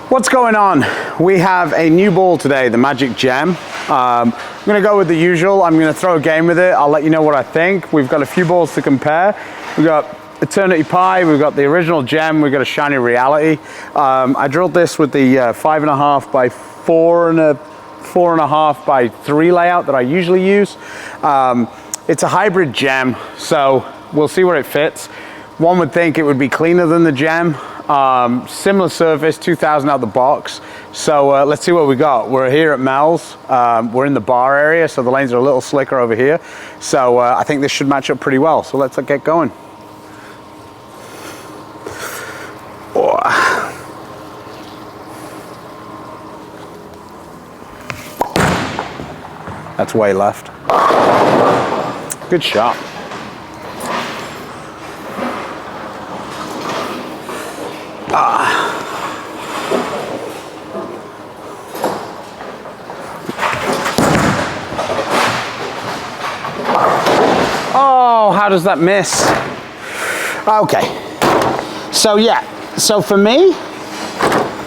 What's going on? We have a new ball today, the Magic Gem. I'm gonna go with the usual. I'm gonna throw a game with it. I'll let you know what I think. We've got a few balls to compare. We've got Eternity Pie, we've got the original Gem, we've got a Shiny Reality. I drilled this with the 5.5 by 4 and a 4.5 by 3 layout that I usually use. It's a hybrid Gem, so we'll see where it fits. One would think it would be cleaner than the Gem. Similar surface, 2000 out the box. So let's see what we got. We're here at Mel's. We're in the bar area, so the lanes are a little slicker over here. So I think this should match up pretty well. So let's get going. Oh. That's way left. Good shot. Oh, how does that miss? Okay, so yeah, so for me,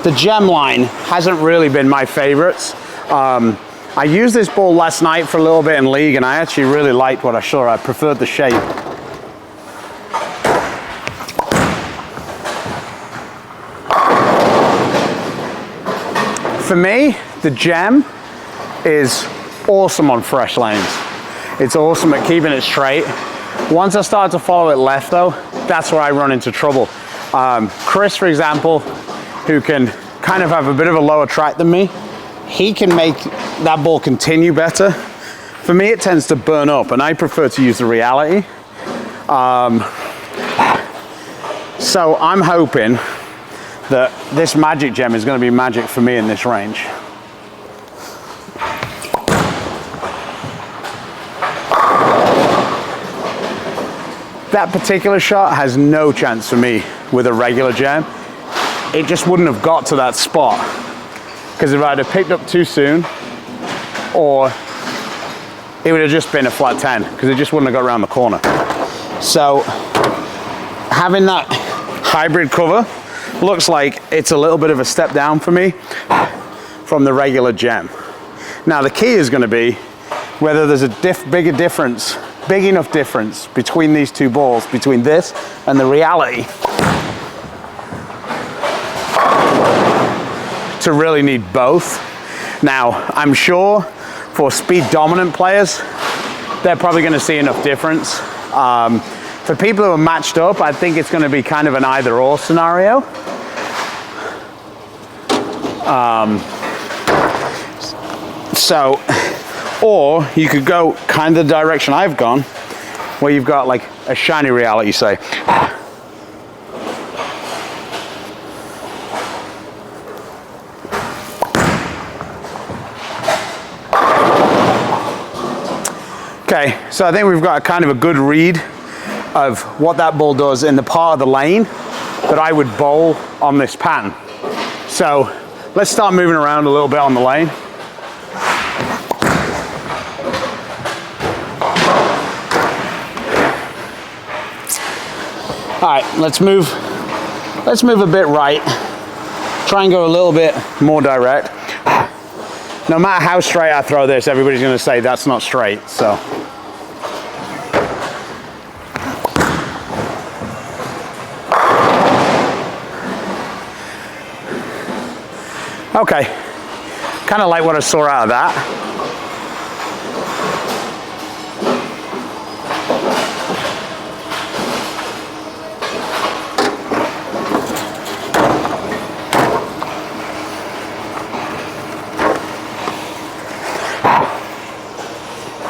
the Gem line hasn't really been my favorites. I used this ball last night for a little bit in league and I actually really liked what I saw. I preferred the shape. For me, the Gem is awesome on fresh lanes. It's awesome at keeping it straight. Once I start to follow it left though, that's where I run into trouble. Chris, for example, who can kind of have a bit of a lower track than me, he can make that ball continue better. For me, it tends to burn up and I prefer to use the Reality. So I'm hoping that this Magic Gem is going to be magic for me in this range. That particular shot has no chance for me with a regular Gem. It just wouldn't have got to that spot because if I'd have picked up too soon, or it would have just been a flat 10 because it just wouldn't have got around the corner. So having that hybrid cover looks like it's a little bit of a step down for me from the regular Gem. Now the key is going to be whether there's a big enough difference between these two balls, between this and the Reality, to really need both. Now I'm sure for speed dominant players, they're probably going to see enough difference. For people who are matched up, I think it's going to be kind of an either or scenario. Or you could go kind of the direction I've gone, where you've got like a Shiny Reality, say. Okay, so I think we've got kind of a good read of what that ball does in the part of the lane that I would bowl on this pattern. So let's start moving around a little bit on the lane. All right, let's move a bit right. Try and go a little bit more direct. No matter how straight I throw this, everybody's gonna say that's not straight, so. Okay, kind of like what I saw out of that.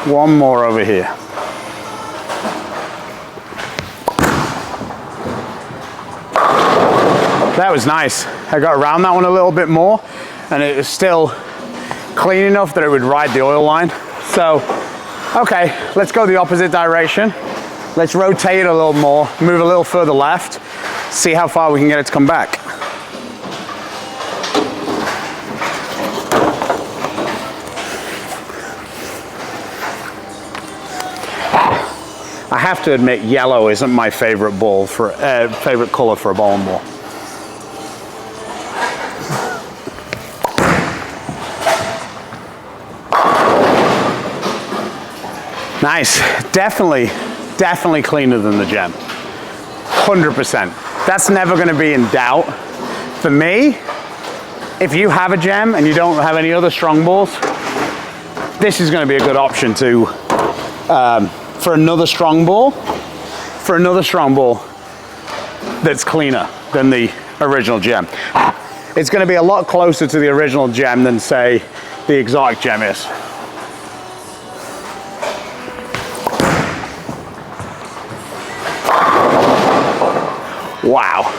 One more over here. That was nice. I got around that one a little bit more and it was still clean enough that it would ride the oil line. So, okay, let's go the opposite direction. Let's rotate it a little more, move a little further left, see how far we can get it to come back. I have to admit, yellow isn't my favorite ball for favorite color for a bowling ball. Nice. Definitely cleaner than the gem. 100%. That's never going to be in doubt. For me, if you have a gem and you don't have any other strong balls, this is going to be a good option to for another strong ball. That's cleaner than the original gem. It's going to be a lot closer to the original gem than, say, the exotic gem is. Wow,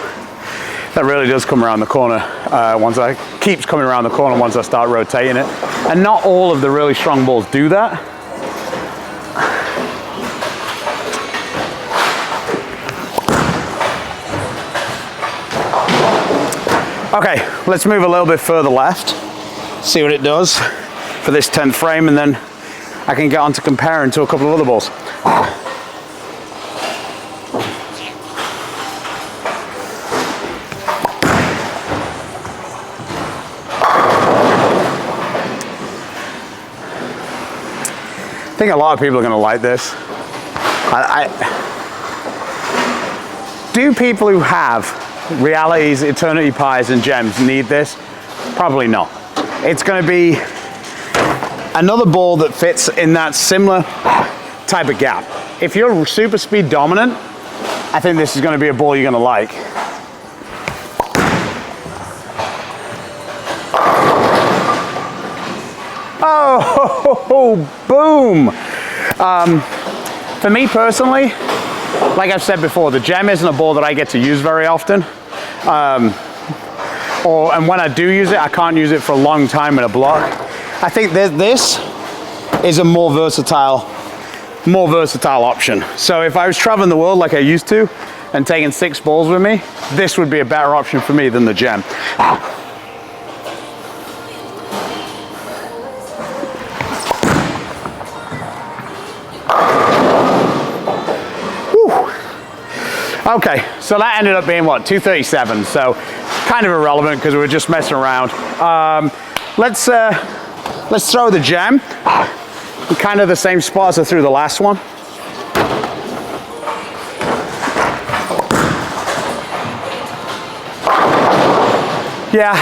that really does come around the corner keeps coming around the corner once I start rotating it. And not all of the really strong balls do that. Okay, let's move a little bit further left, see what it does for this 10th frame, and then I can get on to comparing to a couple of other balls. I think a lot of people are going to like this. Do people who have realities, eternity pies, and gems need this? Probably not. It's going to be another ball that fits in that similar type of gap. If you're super speed dominant, I think this is going to be a ball you're going to like. Oh, boom! For me personally, like I've said before, the gem isn't a ball that I get to use very often. And when I do use it, I can't use it for a long time in a block. I think that this is a more versatile option. So if I was traveling the world like I used to and taking 6 balls with me, this would be a better option for me than the gem. Okay, so that ended up being what, 237, so kind of irrelevant because we were just messing around. Let's throw the gem in kind of the same spot as I threw the last one. Yeah,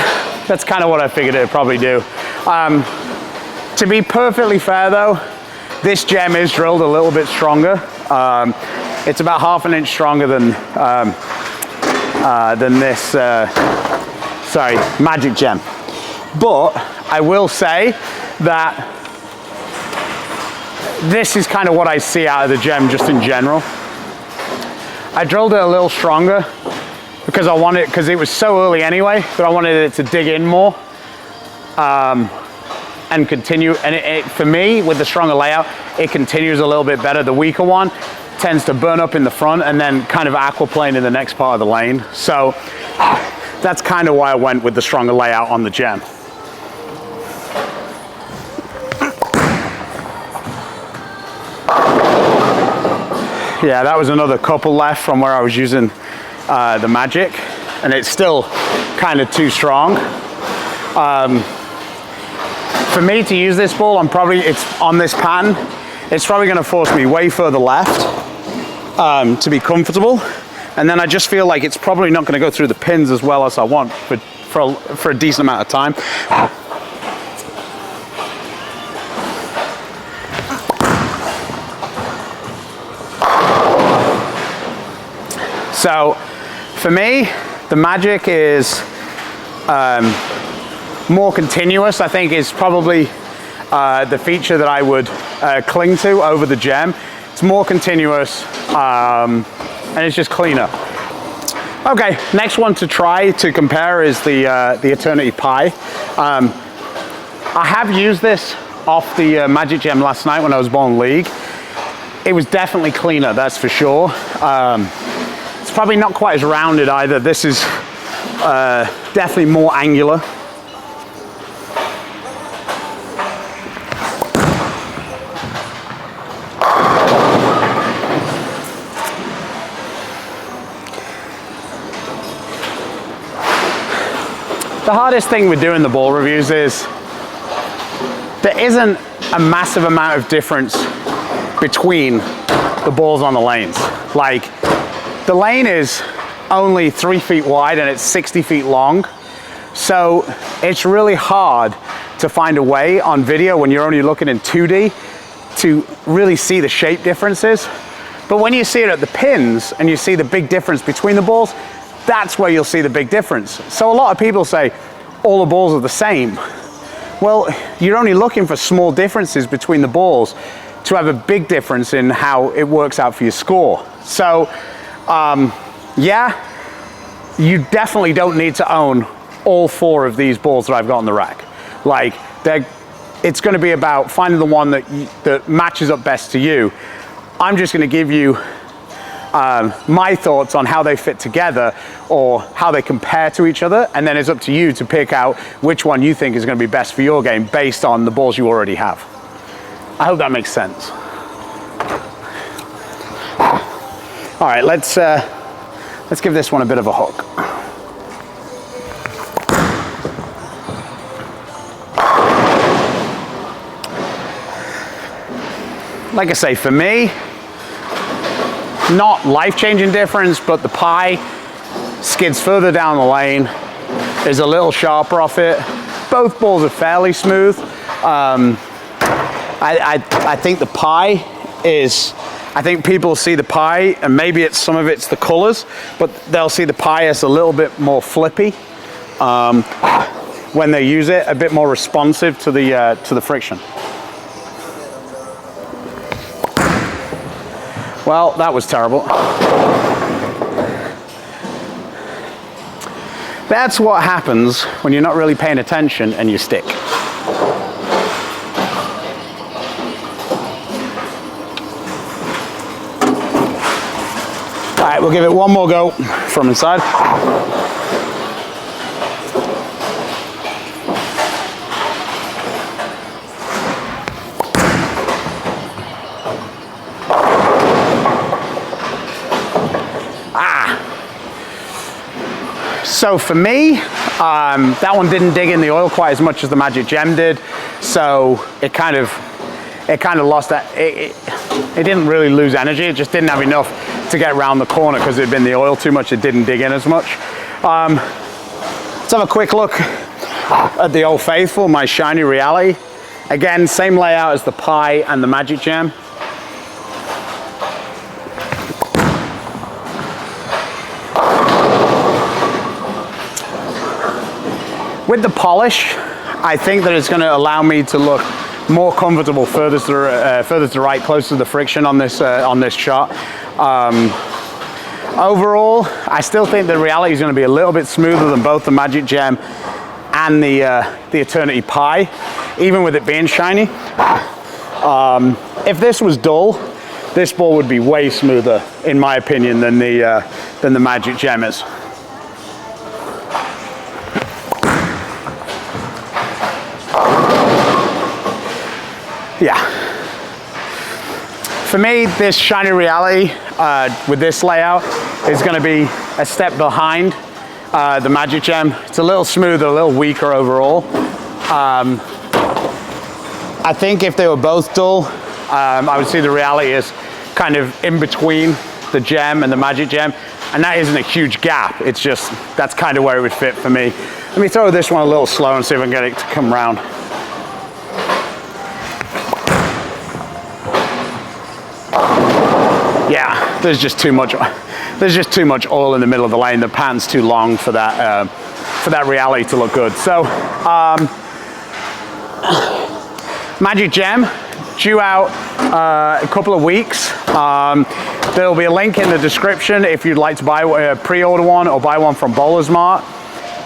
that's kind of what I figured it'd probably do. To be perfectly fair though, this gem is drilled a little bit stronger. It's about ½ an inch stronger than this, magic gem. But I will say that this is kind of what I see out of the gem just in general. I drilled it a little stronger because because it was so early anyway, that I wanted it to dig in more and continue. And for me, with the stronger layout, it continues a little bit better. The weaker one tends to burn up in the front and then kind of aquaplane in the next part of the lane. So that's kind of why I went with the stronger layout on the gem. Yeah, that was another couple left from where I was using the Magic, and it's still kind of too strong. For me to use this ball, it's on this pattern, it's probably going to force me way further left to be comfortable, and then I just feel like it's probably not going to go through the pins as well as I want for a decent amount of time. So for me, the Magic is more continuous. I think is probably the feature that I would cling to over the gem. It's more continuous and it's just cleaner. Okay, next one to try to compare is the Eternity Pie. I have used this off the Magic Gem last night when I was bowling League. It was definitely cleaner, that's for sure. It's probably not quite as rounded either. This is definitely more angular. The hardest thing with doing the ball reviews is there isn't a massive amount of difference between the balls on the lanes. Like, the lane is only 3 feet wide and it's 60 feet long. So it's really hard to find a way on video when you're only looking in 2D to really see the shape differences. But when you see it at the pins and you see the big difference between the balls, that's where you'll see the big difference. So a lot of people say all the balls are the same. Well, you're only looking for small differences between the balls to have a big difference in how it works out for your score. So yeah, you definitely don't need to own all 4 of these balls that I've got on the rack. Like, it's going to be about finding the one that matches up best to you. I'm just going to give you my thoughts on how they fit together or how they compare to each other, and then it's up to you to pick out which one you think is going to be best for your game based on the balls you already have. I hope that makes sense. All right, let's give this one a bit of a hook. Like I say, for me, not life-changing difference, but the pie skids further down the lane, is a little sharper off it. Both balls are fairly smooth. I think the pie is, I think people see the pie, and maybe it's some of it's the colors, but they'll see the pie as a little bit more flippy when they use it, a bit more responsive to the friction. Well, that was terrible. That's what happens when you're not really paying attention and you stick. All right, we'll give it one more go from inside. So for me, that one didn't dig in the oil quite as much as the Magic Gem did. So it kind of lost that. It didn't really lose energy. It just didn't have enough to get around the corner because it had been the oil too much. It didn't dig in as much. Let's have a quick look at the Old Faithful, my Shiny Reality. Again, same layout as the Pi and the Magic Gem. With the polish, I think that it's going to allow me to look more comfortable further to the right, closer to the friction on this shot. Overall, I still think the Reality is going to be a little bit smoother than both the Magic Gem and the Eternity Pi, even with it being shiny. If this was dull, this ball would be way smoother, in my opinion, than the Magic Gem is. Yeah. For me, this Shiny Reality with this layout is going to be a step behind the Magic Gem. It's a little smoother, a little weaker overall. I think if they were both dull, I would see the Reality as kind of in between the Gem and the Magic Gem, and that isn't a huge gap. It's just, that's kind of where it would fit for me. Let me throw this one a little slow and see if I can get it to come round. Yeah, there's just too much oil in the middle of the lane. The pattern's too long for that Reality to look good. So, Magic Gem, due out a couple of weeks. There'll be a link in the description if you'd like to buy pre-order one or buy one from BowlersMart.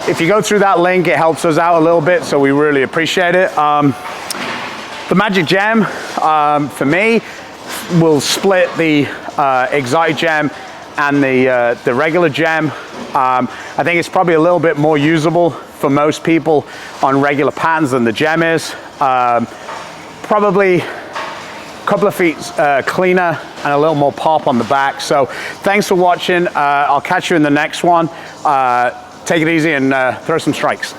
If you go through that link, it helps us out a little bit, so we really appreciate it. The Magic Gem, for me, will split the Exotic Gem and the regular Gem. I think it's probably a little bit more usable for most people on regular patterns than the Gem is. Probably a couple of feet cleaner and a little more pop on the back. So thanks for watching. I'll catch you in the next one. Take it easy and throw some strikes.